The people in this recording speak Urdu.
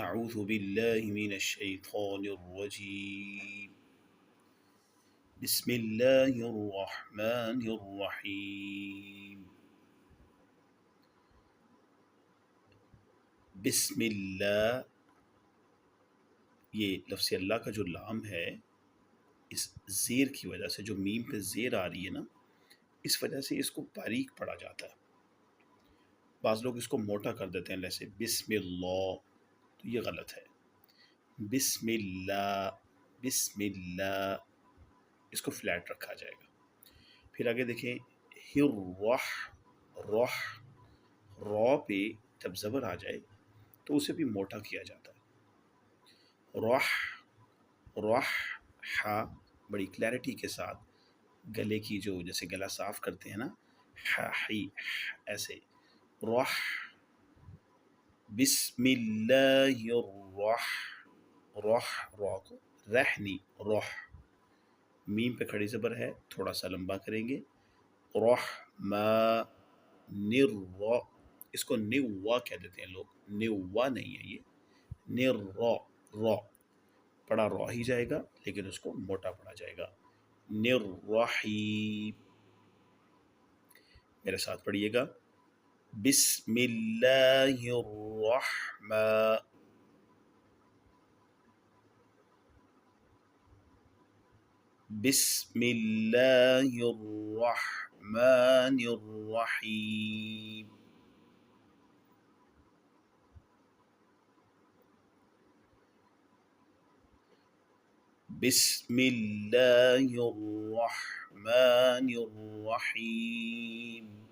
اعوذ باللہ من الشیطان الرجیم بسم اللہ الرحمن الرحیم بسم اللہ، یہ لفظ اللہ کا جو لام ہے اس زیر کی وجہ سے، جو میم پہ زیر آ رہی ہے نا، اس وجہ سے اس کو باریک پڑھا جاتا ہے۔ بعض لوگ اس کو موٹا کر دیتے ہیں جیسے بسم اللہ، تو یہ غلط ہے۔ بسم اللہ، بسم اللہ، اس کو فلیٹ رکھا جائے گا۔ پھر آگے دیکھیں ہر رح، رح، را پہ جب زبر آ جائے تو اسے بھی موٹا کیا جاتا ہے۔ رح، رح، ہا، بڑی کلیئرٹی کے ساتھ گلے کی جو جیسے گلا صاف کرتے ہیں نا، ہی ایسے رح، بسم اللہ الرح، رح، را کو رح نہیں، رح، میم پہ کھڑی زبر ہے، تھوڑا سا لمبا کریں گے، رح ما نر، اس کو نوا کہہ دیتے ہیں لوگ، نوا نہیں ہے یہ، نر را، پڑھا را ہی جائے گا لیکن اس کو موٹا پڑھا جائے گا۔ نررحیم، میرے ساتھ پڑھیے گا، بسم اللہ الرحمن، بسم اللہ الرحمن الرحیم، بسم اللہ الرحمن الرحیم۔